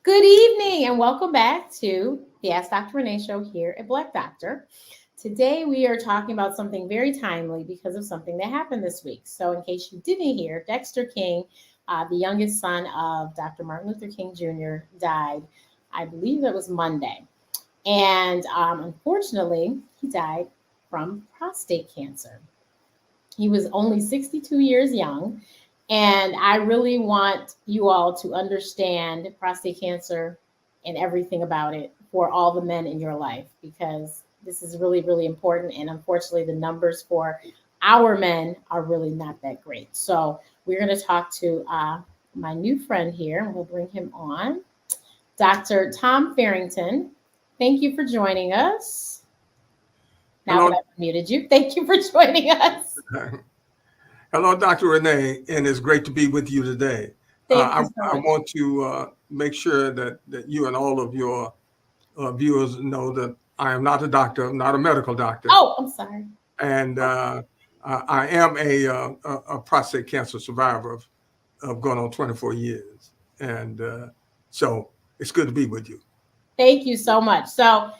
Good evening and welcome back to the Ask Dr. Renee show here at Black Doctor. Today we are talking about something very timely because of something that happened this week. So, in case you didn't hear, Dexter King, the youngest son of Dr. Martin Luther King Jr., died. I believe it was Monday. And unfortunately, he died from prostate cancer. He was only 62 years young. And I really want you all to understand prostate cancer and everything about it for all the men in your life because this is really, really important. And unfortunately, the numbers for our men are really not that great. So we're going to talk to my new friend here, and we'll bring him on, Dr. Tom Farrington. Thank you for joining us. Now Hello, that I've muted you, thank you for joining us. hello, Dr. Renee, and it's great to be with you today. Thank I, you so I much. want to make sure that you and all of your viewers know that I am not a doctor, I'm not a medical doctor, Oh, I'm sorry. and I am a prostate cancer survivor of going on 24 years, and so it's good to be with you. Thank you so much. So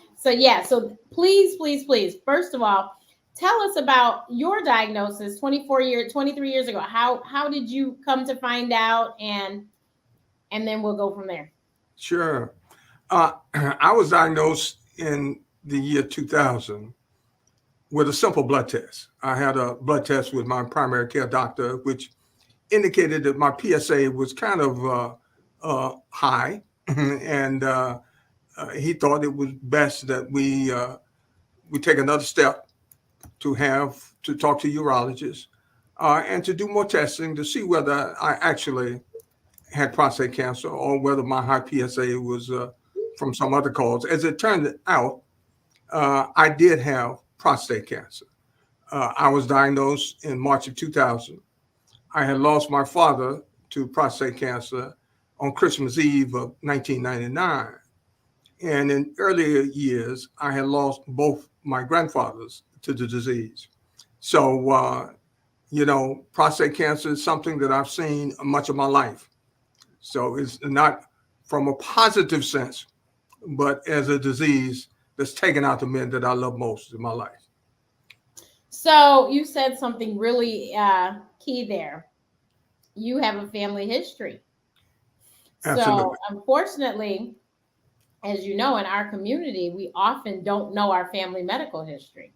please, first of all, tell us about your diagnosis 23 years ago. How did you come to find out and then we'll go from there. Sure. I was diagnosed in the year 2000 with a simple blood test. I had a blood test with my primary care doctor, which indicated that my PSA was kind of high, and he thought it was best that we take another step to have to talk to urologists and to do more testing to see whether I actually had prostate cancer or whether my high PSA was from some other cause. As it turned out, I did have prostate cancer. I was diagnosed in March of 2000. I had lost my father to prostate cancer on Christmas Eve of 1999. And in earlier years, I had lost both my grandfathers to the disease. So, prostate cancer is something that I've seen much of my life. So it's not from a positive sense, but as a disease that's taken out the men that I love most in my life. So you said something really key there. You have a family history. So Absolutely. unfortunately, as you know, in our community, we often don't know our family medical history,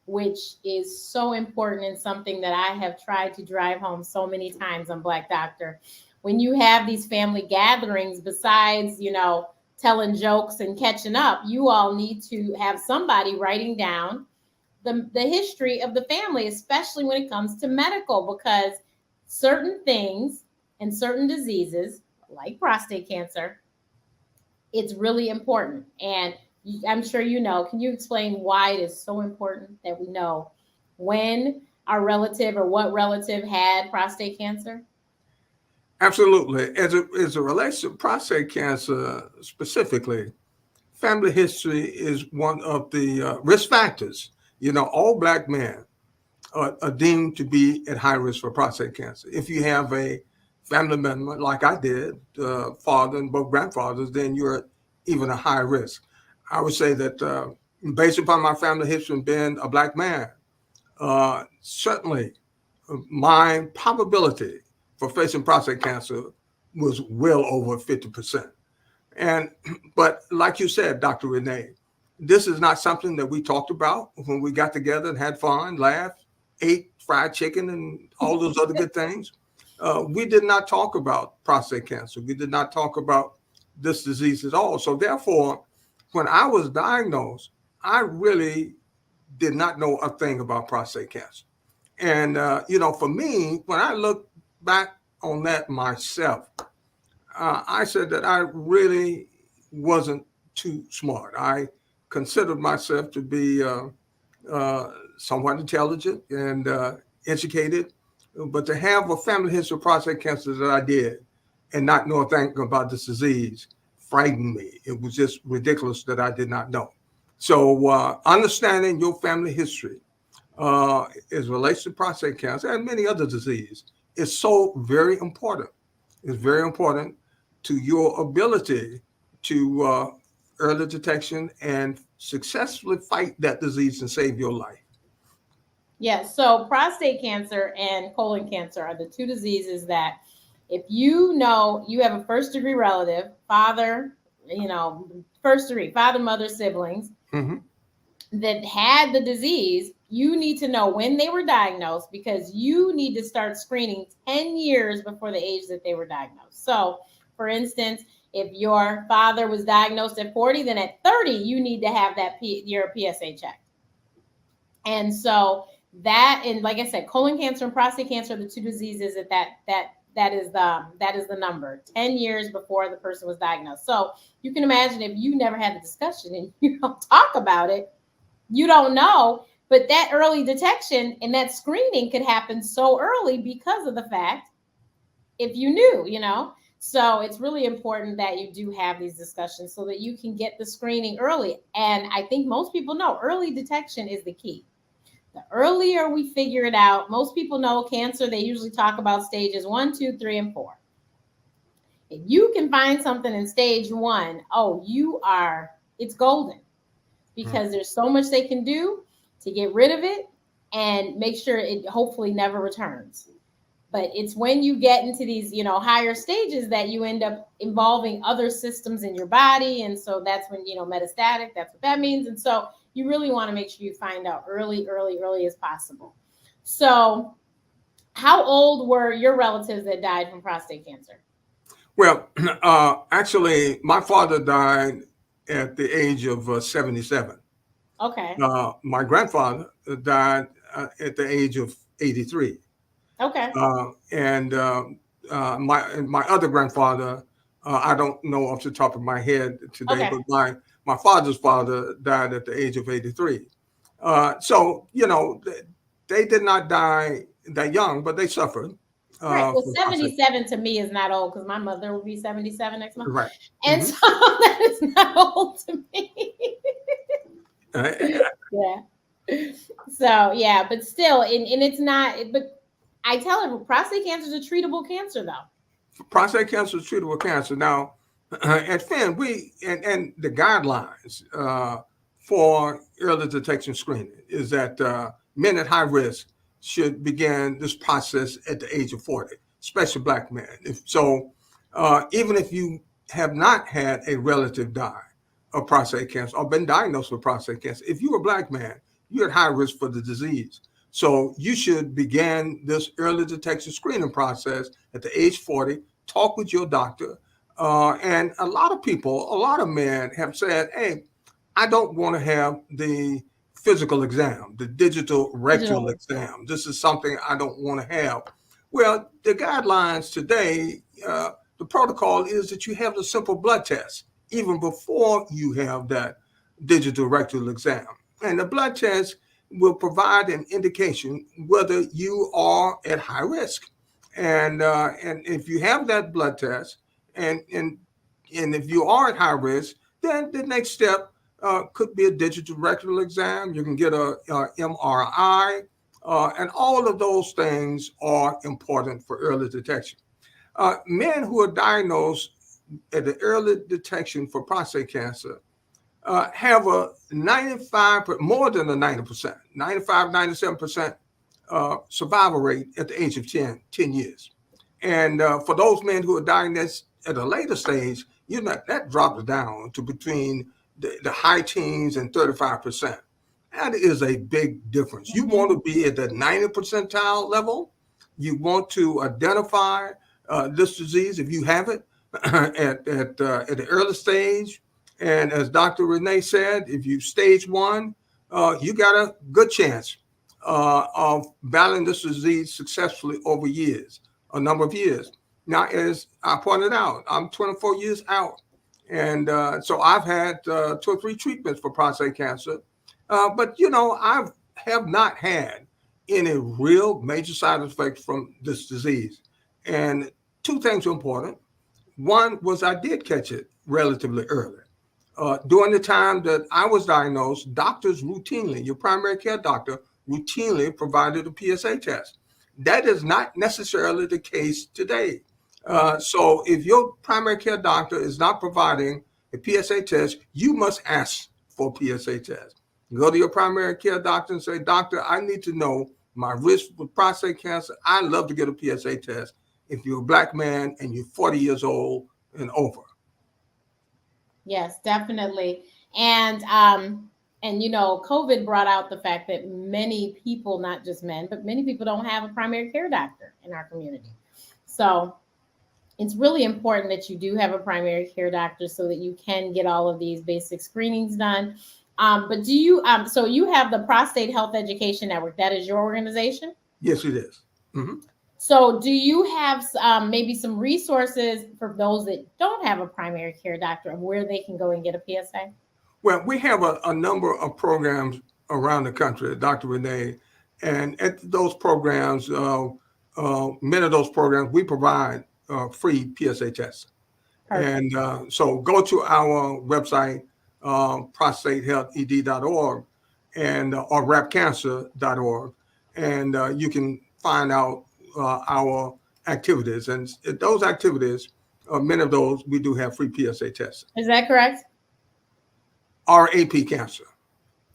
which is so important and something that I have tried to drive home so many times on Black Doctor. When you have these family gatherings, besides, telling jokes and catching up, you all need to have somebody writing down the history of the family, especially when it comes to medical, because certain things and certain diseases, like prostate cancer, it's really important. And I'm sure you know. Can you explain why it is so important that we know when our relative or what relative had prostate cancer? Absolutely. As it relates to prostate cancer specifically, family history is one of the risk factors. All Black men are deemed to be at high risk for prostate cancer. If you have a family member, like I did, father and both grandfathers, then you're even a high risk. I would say that based upon my family history and being a Black man, certainly my probability for facing prostate cancer was well over 50%. And but like you said, Dr. Renee, this is not something that we talked about when we got together and had fun, laughed, ate fried chicken, and all those other good things. We did not talk about prostate cancer. We did not talk about this disease at all. So therefore, when I was diagnosed, I really did not know a thing about prostate cancer. And for me, when I look back on that myself, I said that I really wasn't too smart. I considered myself to be somewhat intelligent and educated, but to have a family history of prostate cancer that I did and not know a thing about this disease frightened me. It was just ridiculous that I did not know. So understanding your family history as relates to prostate cancer and many other diseases is so very important. It's very important to your ability to early detection and successfully fight that disease and save your life. Yes. So prostate cancer and colon cancer are the two diseases that if you know you have a first degree relative, father, first degree, father, mother, siblings, Mm-hmm. that had the disease, you need to know when they were diagnosed because you need to start screening 10 years before the age that they were diagnosed. So, for instance, if your father was diagnosed at 40, then at 30, you need to have your PSA checked. And so that, and like I said, colon cancer and prostate cancer are the two diseases that is the number 10 years before the person was diagnosed. So you can imagine if you never had the discussion and you don't talk about it, you don't know. But that early detection and that screening could happen so early because of the fact if you knew. So it's really important that you do have these discussions so that you can get the screening early. And I think most people know early detection is the key. The earlier we figure it out, most people know cancer, they usually talk about stages 1, 2, 3, and 4. If you can find something in stage 1, it's golden because there's so much they can do to get rid of it and make sure it hopefully never returns. But it's when you get into these, higher stages that you end up involving other systems in your body. And so that's when, metastatic, that's what that means. And so you really want to make sure you find out early as possible. So how old were your relatives that died from prostate cancer? Well, actually, my father died at the age of 77. Okay. My grandfather died at the age of 83. Okay. And my other grandfather, I don't know off the top of my head today, Okay. but my father's father died at the age of 83. So, they did not die that young, but they suffered. Right. Well, 77 to me is not old because my mother will be 77 next month. Right. And so that is not old to me. Yeah. So, yeah, but still, and it's not, but I tell everyone, prostate cancer is a treatable cancer, though. Prostate cancer is treatable cancer. Now, at PHEN, and the guidelines for early detection screening is that men at high risk should begin this process at the age of 40, especially Black men. Even if you have not had a relative die of prostate cancer or been diagnosed with prostate cancer, if you're a Black man, you're at high risk for the disease. So you should begin this early detection screening process at the age 40, talk with your doctor. And a lot of men have said, hey, I don't want to have the physical exam, the digital rectal exam. This is something I don't want to have. Well, the guidelines today, the protocol is that you have the simple blood test even before you have that digital rectal exam. And the blood test will provide an indication whether you are at high risk. And if you have that blood test, and if you are at high risk, then the next step could be a digital rectal exam. You can get a MRI, and all of those things are important for early detection. Men who are diagnosed at the early detection for prostate cancer have a 95, more than a 90%, 95, 97% survival rate at the age of 10 years. And for those men who are diagnosed at a later stage, that drops down to between the high teens and 35%. That is a big difference. You want to be at the 90 percentile level. You want to identify this disease if you have it at the early stage. And as Dr. Renee said, if you stage 1, you got a good chance of battling this disease successfully over a number of years. Now, as I pointed out, I'm 24 years out. And so I've had 2 or 3 treatments for prostate cancer. But, I have not had any real major side effects from this disease. And 2 things are important. One was I did catch it relatively early. During the time that I was diagnosed, doctors routinely, your primary care doctor, routinely provided a PSA test. That is not necessarily the case today. So if your primary care doctor is not providing a PSA test, you must ask for a PSA test. Go to your primary care doctor and say, doctor, I need to know my risk with prostate cancer. I'd love to get a PSA test if you're a Black man and you're 40 years old and over. Yes, definitely. And you know, COVID brought out the fact that many people, not just men, but many people don't have a primary care doctor in our community. So it's really important that you do have a primary care doctor so that you can get all of these basic screenings done. But do you, so you have the Prostate Health Education Network, that is your organization? Yes, it is. Mm-hmm. So do you have maybe some resources for those that don't have a primary care doctor of where they can go and get a PSA? Well, we have a number of programs around the country, Dr. Renee, and at those programs, many of those programs, we provide free PSA tests. Perfect. And so go to our website, prostatehealthed.org and or rapcancer.org, and you can find out our activities. And those activities, many of those, we do have free PSA tests. Is that correct? RAP cancer.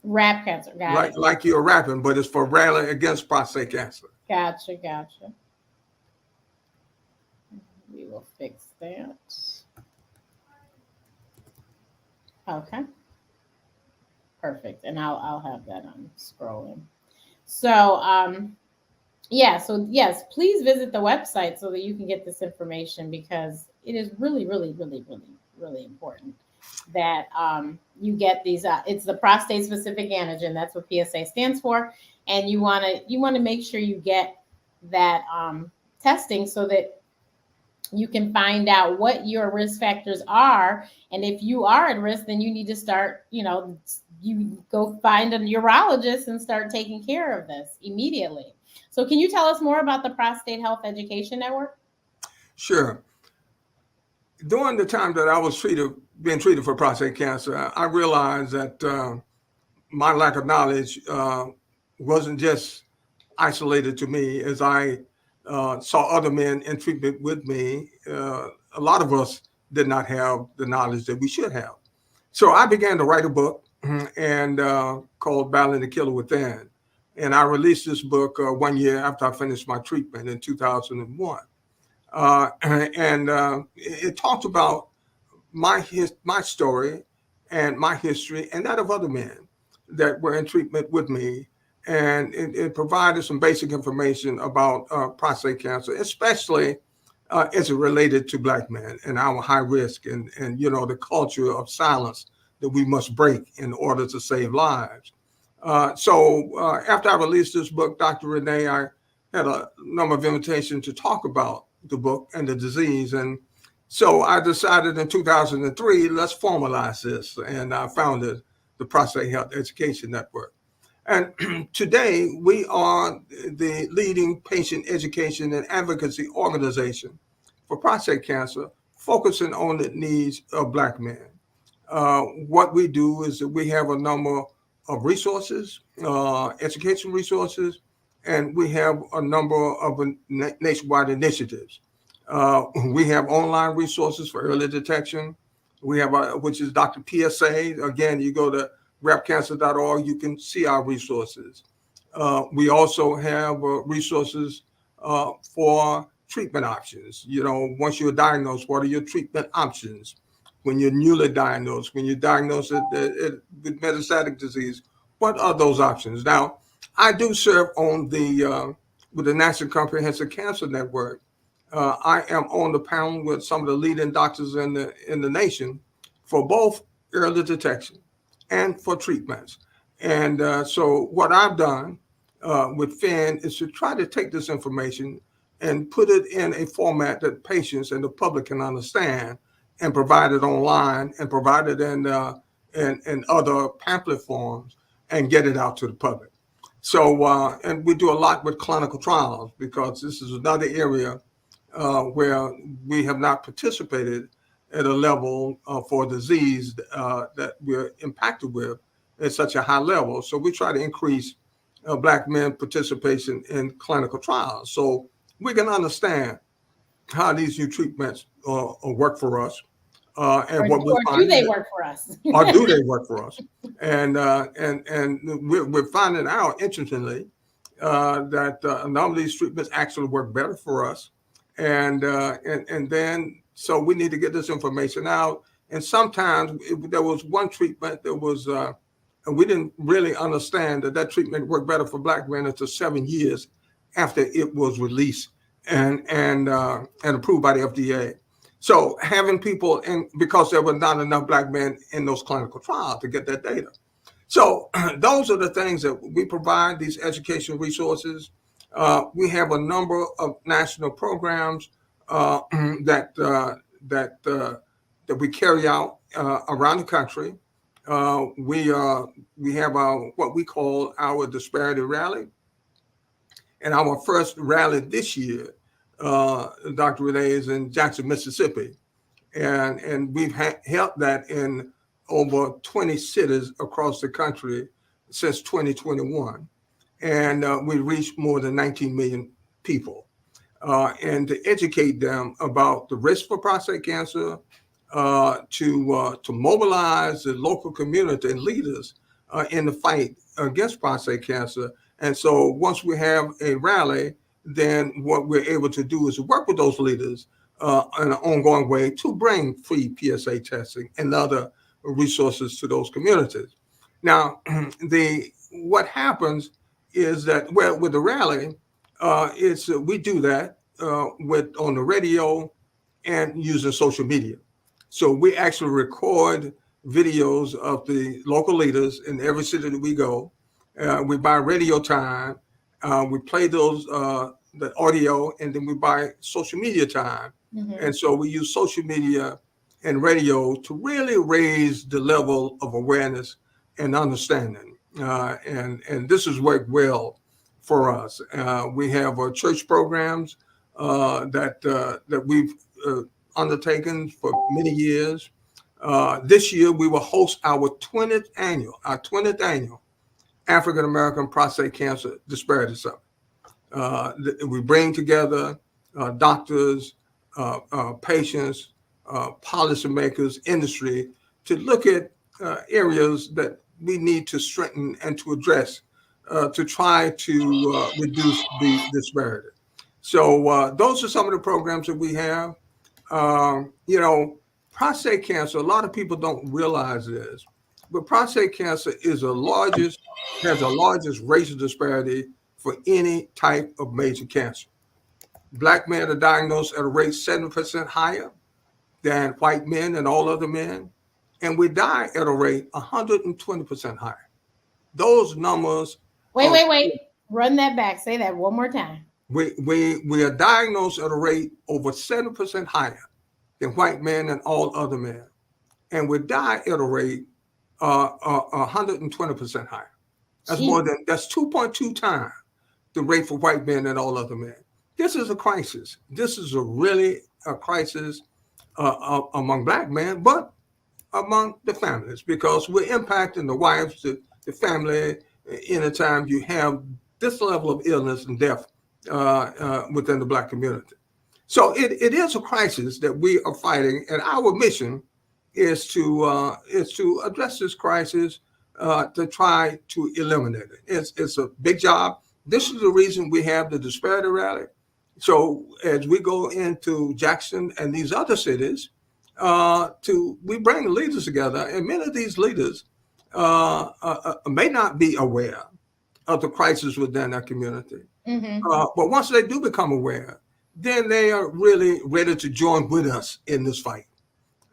Rap cancer. Got it. Like you're rapping, but it's for railing against prostate cancer. Gotcha. We will fix that. Okay. Perfect. And I'll have that on scrolling. So yeah, so yes, please visit the website so that you can get this information, because it is really, really, really, really, really important that you get these. It's the prostate specific antigen. That's what PSA stands for, and you want to make sure you get that testing so that you can find out what your risk factors are, and if you are at risk, then you need to start. You go find a urologist and start taking care of this immediately. So, can you tell us more about the Prostate Health Education Network? Sure. During the time that I was being treated for prostate cancer, I realized that my lack of knowledge wasn't just isolated to me. As I saw other men in treatment with me, a lot of us did not have the knowledge that we should have. So I began to write a book and called Battling the Killer Within. And I released this book 1 year after I finished my treatment in 2001. And it talked about my story and my history and that of other men that were in treatment with me. And it provided some basic information about prostate cancer, especially as it related to Black men and our high risk and the culture of silence that we must break in order to save lives. So after I released this book, Dr. Renee, I had a number of invitations to talk about the book and the disease. And so I decided in 2003, let's formalize this. And I founded the Prostate Health Education Network. And today we are the leading patient education and advocacy organization for prostate cancer, focusing on the needs of Black men. What we do is that we have a number of resources, education resources, and we have a number of nationwide initiatives. We have online resources for early detection. We have, which is Dr. PSA. Again, you go to rapcancer.org, you can see our resources. We also have resources for treatment options. Once you're diagnosed, what are your treatment options? When you're newly diagnosed, when you're diagnosed with metastatic disease, what are those options? Now, I do serve on with the National Comprehensive Cancer Network. I am on the panel with some of the leading doctors in the nation for both early detection and for treatments. And so what I've done with PHEN is to try to take this information and put it in a format that patients and the public can understand, and provide it online and provide it in other pamphlet forms and get it out to the public. So, and we do a lot with clinical trials, because this is another area where we have not participated at a level for disease that we're impacted with at such a high level. So we try to increase Black men participation in clinical trials so we can understand how these new treatments work for us, and what we're Or do finding, they work for us? or do they work for us? And we're finding out, interestingly, that a number of these treatments actually work better for us, and then so we need to get this information out. And sometimes there was one treatment that was, and we didn't really understand that treatment worked better for Black men until 7 years after it was released and approved by the FDA. So having people, and because there were not enough Black men in those clinical trials to get that data. So those are the things that we provide, these education resources. We have a number of national programs that that we carry out around the country. We have our what we call our disparity rally, and our first rally this year, Dr. Renee, is in Jackson, Mississippi, and we've held that in over 20 cities across the country since 2021, and we reached more than 19 million people. And to educate them about the risk for prostate cancer, to mobilize the local community and leaders in the fight against prostate cancer. And so once we have a rally, then what we're able to do is work with those leaders in an ongoing way to bring free PSA testing and other resources to those communities. Now, what happens is that, well, with the rally, we do that with on the radio and using social media. So we actually record videos of the local leaders in every city that we go. We buy radio time. We play those the audio, and then we buy social media time. Mm-hmm. And so we use social media and radio to really raise the level of awareness and understanding. And this has worked well for us. We have church programs that we've undertaken for many years. This year we will host our 20th annual African American Prostate Cancer Disparity Summit. We bring together doctors, patients, policymakers, industry to look at areas that we need to strengthen and to address to try to reduce the disparity. So those are some of the programs that we have. Prostate cancer, a lot of people don't realize this, but prostate cancer has the largest racial disparity for any type of major cancer. Black men are diagnosed at a rate 7% higher than white men and all other men, and we die at a rate 120% higher. Those numbers. Wait. Run that back. Say that one more time. We are diagnosed at a rate over 7% higher than white men and all other men, and we die at a rate 120% higher. That's 2.2 times the rate for white men and all other men. This is a crisis. This is really a crisis among Black men, but among the families, because we're impacting the wives, the family, anytime you have this level of illness and death within the Black community. So it is a crisis that we are fighting, and our mission is to address this crisis to try to eliminate it. It's a big job. This is the reason we have the disparity rally. So as we go into Jackson and these other cities, we bring leaders together, and many of these leaders may not be aware of the crisis within their community. Mm-hmm. But once they do become aware, then they are really ready to join with us in this fight.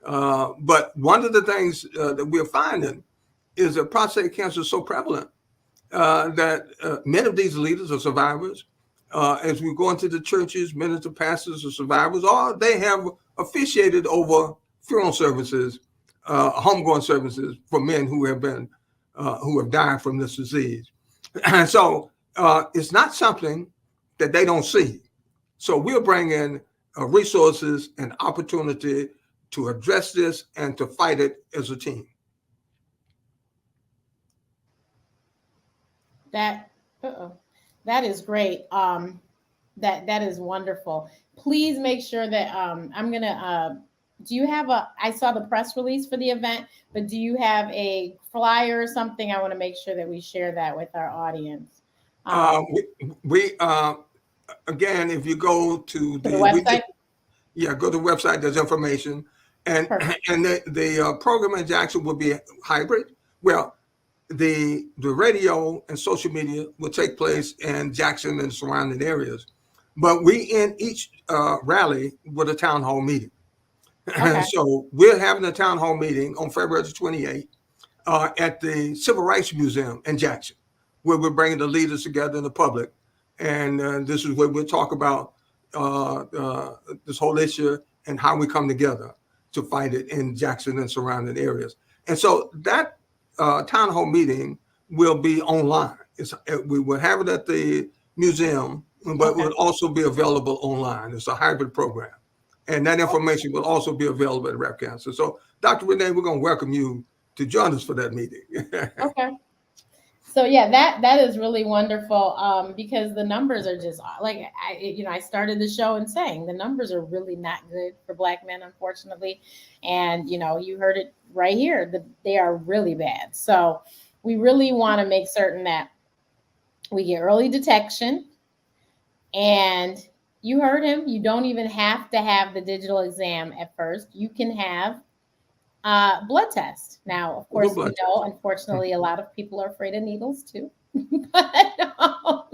But one of the things that we're finding is that prostate cancer is so prevalent that many of these leaders are survivors. As we go into the churches, many of the pastors are survivors, or they have officiated over funeral services, homegoing services for men who have died from this disease. And so it's not something that they don't see. So we're bringing resources and opportunity to address this and to fight it as a team. That is great. That is wonderful. Please make sure that I'm gonna. Do you have a? I saw the press release for the event, but do you have a flyer or something? I want to make sure that we share that with our audience. Uh, Um, we again, if you go to to the the we website. just yeah, go to the website. There's information, and Perfect. and the program in Jackson will be hybrid. Well, the radio and social media will take place in Jackson and surrounding areas, but we end each rally with a town hall meeting. Okay. So we're having a town hall meeting on February the 28th at the Civil Rights Museum in Jackson, where we're bringing the leaders together in the public. And this is where we'll talk about this whole issue and how we come together to fight it in Jackson and surrounding areas. And so that town hall meeting will be online. We will have it at the museum, but Okay. will also be available online. It's a hybrid program. And that information will also be available at Rep Cancer. So, Dr. Renee, we're going to welcome you to join us for that meeting. Okay. So yeah, that is really wonderful because the numbers are just like I started the show and saying the numbers are really not good for Black men, unfortunately, and you heard it right here. They are really bad. So we really want to make certain that we get early detection, and you heard him. You don't even have to have the digital exam at first. You can have blood test. Now, of The course, we blood know, test. unfortunately, a lot of people are afraid of needles too. but,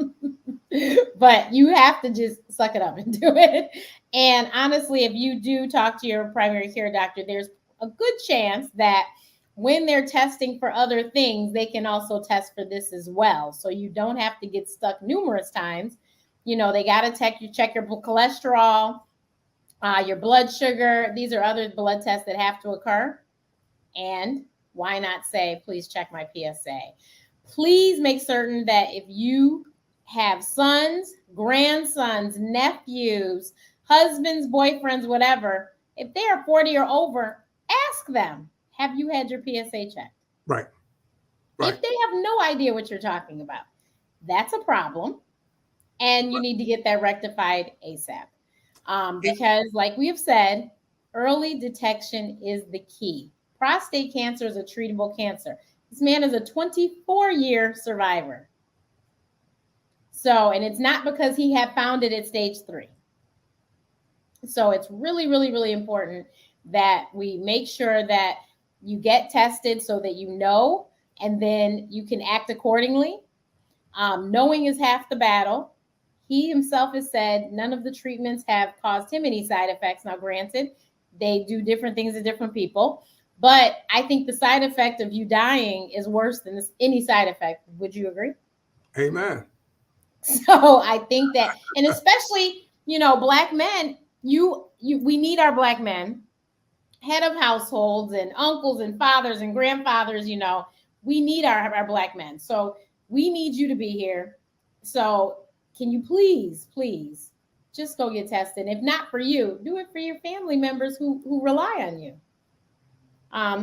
but you have to just suck it up and do it. And honestly, if you do talk to your primary care doctor, there's a good chance that when they're testing for other things, they can also test for this as well. So you don't have to get stuck numerous times. They got to check your cholesterol, your blood sugar. These are other blood tests that have to occur. And why not say, please check my PSA? Please make certain that if you have sons, grandsons, nephews, husbands, boyfriends, whatever, if they are 40 or over, ask them, have you had your PSA checked? Right, right. If they have no idea what you're talking about, that's a problem. And you need to get that rectified ASAP. Because, like we have said, early detection is the key. Prostate cancer is a treatable cancer. This man is a 24-year survivor. So, and it's not because he had found it at stage 3. So it's really, really, really important that we make sure that you get tested so that you know, and then you can act accordingly. Knowing is half the battle. He himself has said none of the treatments have caused him any side effects. Now, granted, they do different things to different people, but I think the side effect of you dying is worse than any side effect. Would you agree? Amen. So I think that, and especially, Black men, we need our Black men, head of households and uncles and fathers and grandfathers, we need our Black men. So we need you to be here. So can you please just go get tested? If not for you, do it for your family members who rely on you.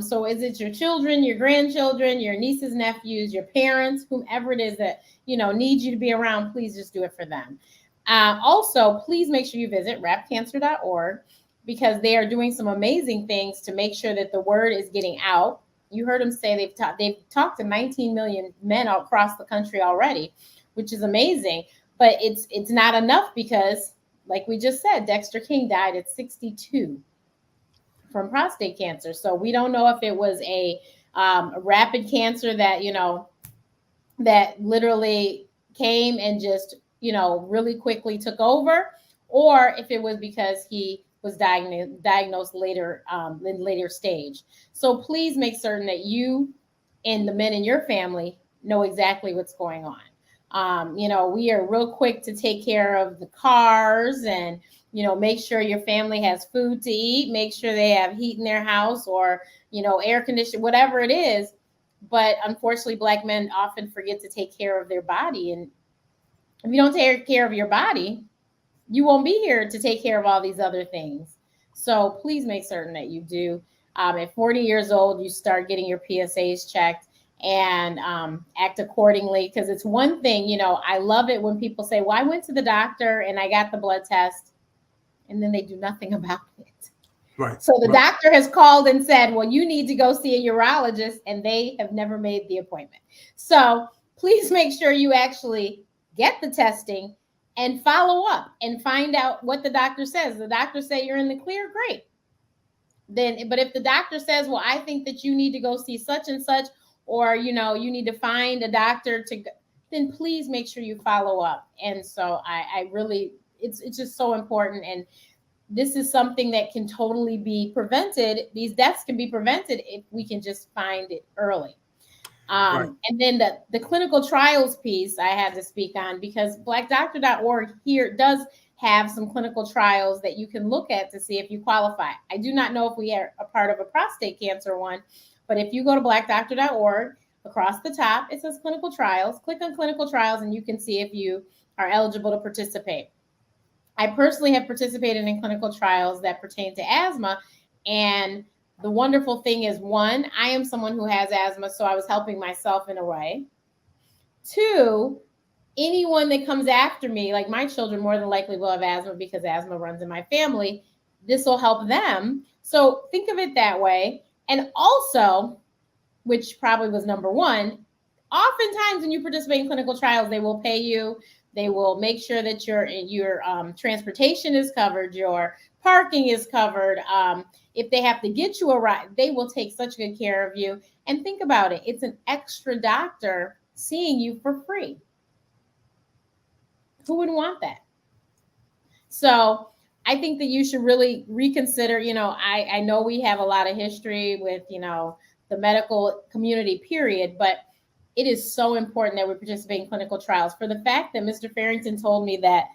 So is it your children, your grandchildren, your nieces, nephews, your parents, whomever it is that, need you to be around, please just do it for them. Also, please make sure you visit rapcancer.org because they are doing some amazing things to make sure that the word is getting out. You heard them say they've talked to 19 million men across the country already, which is amazing. But it's not enough because, like we just said, Dexter King died at 62 from prostate cancer. So we don't know if it was a rapid cancer that, that literally came and just, really quickly took over, or if it was because he was diagnosed later in later stage. So please make certain that you and the men in your family know exactly what's going on. We are real quick to take care of the cars and, make sure your family has food to eat, make sure they have heat in their house or, air conditioning, whatever it is. But unfortunately, Black men often forget to take care of their body. And if you don't take care of your body, you won't be here to take care of all these other things. So please make certain that you do. At 40 years old, you start getting your PSAs checked. and act accordingly. Because it's one thing, I love it when people say, well, I went to the doctor and I got the blood test, and then they do nothing about it. Right. So the doctor has called and said, well, you need to go see a urologist, and they have never made the appointment. So please make sure you actually get the testing and follow up and find out what the doctor says. The doctor say you're in the clear, great. But if the doctor says, well, I think that you need to go see such and such, or, you need to find a doctor then please make sure you follow up. And so I really, it's just so important. And this is something that can totally be prevented. These deaths can be prevented if we can just find it early. Right. And then the clinical trials piece I had to speak on, because blackdoctor.org here does have some clinical trials that you can look at to see if you qualify. I do not know if we are a part of a prostate cancer one, but if you go to blackdoctor.org, across the top, it says clinical trials. Click on clinical trials and you can see if you are eligible to participate. I personally have participated in clinical trials that pertain to asthma. And the wonderful thing is, one, I am someone who has asthma, so I was helping myself in a way. Two, anyone that comes after me, like my children more than likely will have asthma because asthma runs in my family. This will help them. So think of it that way. And also, which probably was number one, oftentimes when you participate in clinical trials, they will pay you. They will make sure that your transportation is covered, your parking is covered. If they have to get you a ride, they will take such good care of you. And think about it. It's an extra doctor seeing you for free. Who wouldn't want that? So I think that you should really reconsider, I know we have a lot of history with, the medical community, period, but it is so important that we participate in clinical trials. For the fact that Mr. Farrington told me that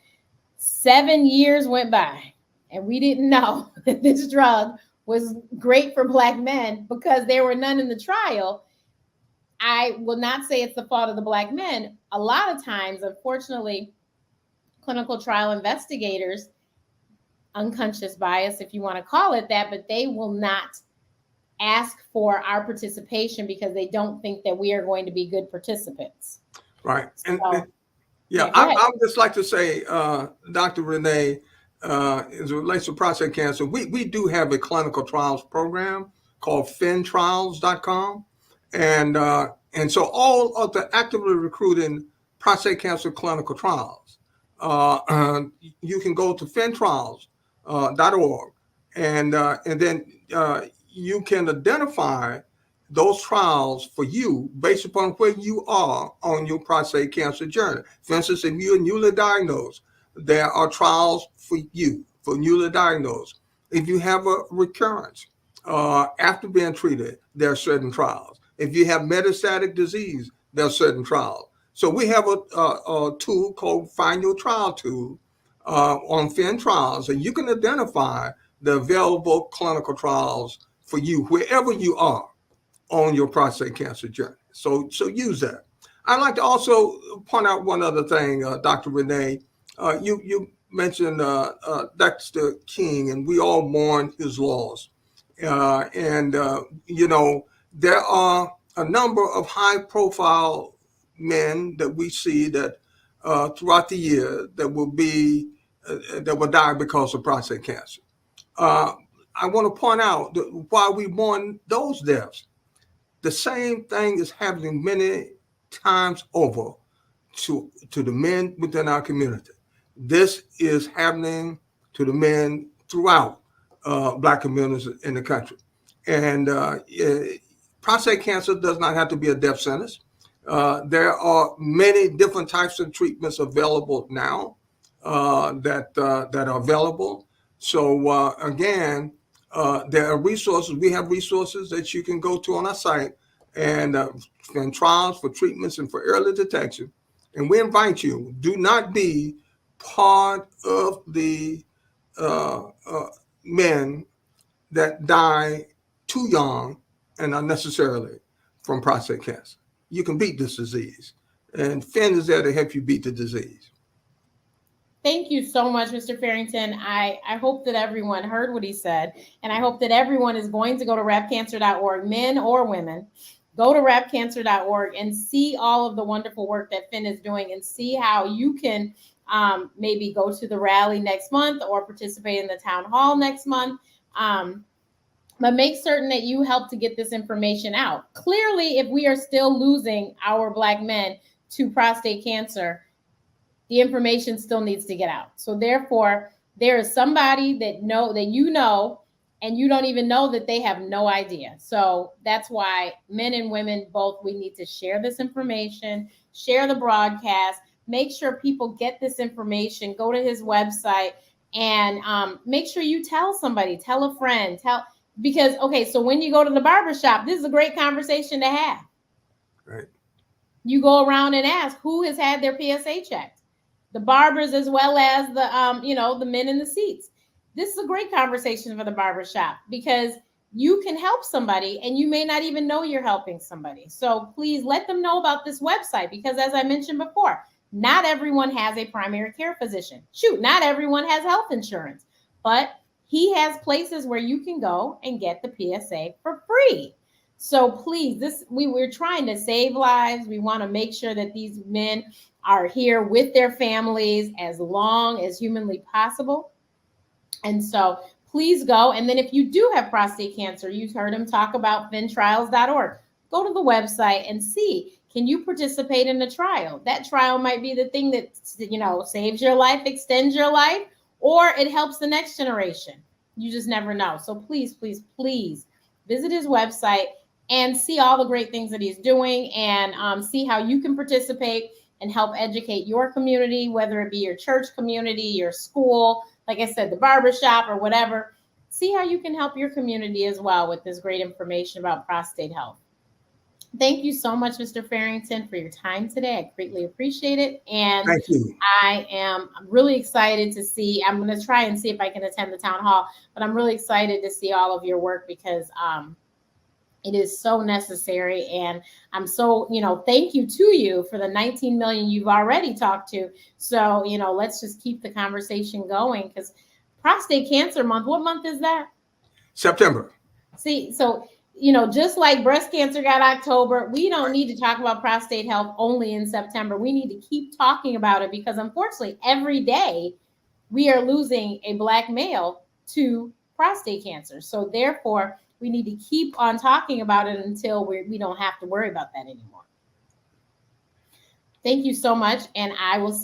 7 years went by and we didn't know that this drug was great for Black men because there were none in the trial. I will not say it's the fault of the Black men. A lot of times, unfortunately, clinical trial investigators, unconscious bias, if you want to call it that, but they will not ask for our participation because they don't think that we are going to be good participants. Right. And, so, I would just like to say, Dr. Renee, as it relates to prostate cancer, we do have a clinical trials program called PHENtrials.com. And so all of the actively recruiting prostate cancer clinical trials, you can go to PHENtrials.org and then you can identify those trials for you based upon where you are on your prostate cancer journey. For instance, if you're newly diagnosed, there are trials for you for newly diagnosed. If you have a recurrence after being treated, there are certain trials. If you have metastatic disease, there are certain trials. So we have a tool called Find Your Trial Tool on PHEN Trials, and you can identify the available clinical trials for you wherever you are on your prostate cancer journey. So use that. I'd like to also point out one other thing, Dr. Renee. You mentioned Dexter King, and we all mourn his loss. There are a number of high-profile men that we see that throughout the year that will die because of prostate cancer. I want to point out that while we mourn those deaths, the same thing is happening many times over to the men within our community. This is happening to the men throughout Black communities in the country. And prostate cancer does not have to be a death sentence. There are many different types of treatments available now that are available. So again, there are resources. We have resources that you can go to on our site and trials for treatments and for early detection. And we invite you, do not be part of the men that die too young and unnecessarily from prostate cancer. You can beat this disease. And PHEN is there to help you beat the disease. Thank you so much, Mr. Farrington. I hope that everyone heard what he said, and I hope that everyone is going to go to rapcancer.org, men or women, go to rapcancer.org and see all of the wonderful work that PHEN is doing, and see how you can maybe go to the rally next month or participate in the town hall next month. But make certain that you help to get this information out. Clearly, if we are still losing our Black men to prostate cancer, the information still needs to get out. So therefore, there is somebody that you know, and you don't even know that they have no idea. So that's why men and women both, we need to share this information, share the broadcast, make sure people get this information, go to his website, and make sure you tell somebody, tell a friend, because, okay, so when you go to the barbershop, this is a great conversation to have. Right. You go around and ask who has had their PSA checked, the barbers as well as the men in the seats. This is a great conversation for the barbershop, because you can help somebody and you may not even know you're helping somebody. So please let them know about this website, because as I mentioned before, not everyone has a primary care physician. Shoot, not everyone has health insurance, but he has places where you can go and get the PSA for free. So please, we're trying to save lives. We want to make sure that these men are here with their families as long as humanly possible. And so please go. And then if you do have prostate cancer, you've heard him talk about PHENtrials.org. Go to the website and see, can you participate in a trial? That trial might be the thing that, saves your life, extends your life, or it helps the next generation. You just never know. So please, please, please visit his website and see all the great things that he's doing, and see how you can participate and help educate your community, whether it be your church community, your school, like I said, the barbershop or whatever. See how you can help your community as well with this great information about prostate health. Thank you so much, Mr. Farrington, for your time today. I greatly appreciate it. And thank you. I'm really excited to see, I'm going to try and see if I can attend the town hall, but I'm really excited to see all of your work, because it is so necessary. And I'm so, thank you to you for the 19 million you've already talked to. So, let's just keep the conversation going, because Prostate Cancer Month, what month is that? September. See, so, just like breast cancer got October, we don't need to talk about prostate health only in September. We need to keep talking about it, because unfortunately, every day we are losing a Black male to prostate cancer. So therefore, we need to keep on talking about it until we don't have to worry about that anymore. Thank you so much. And I will see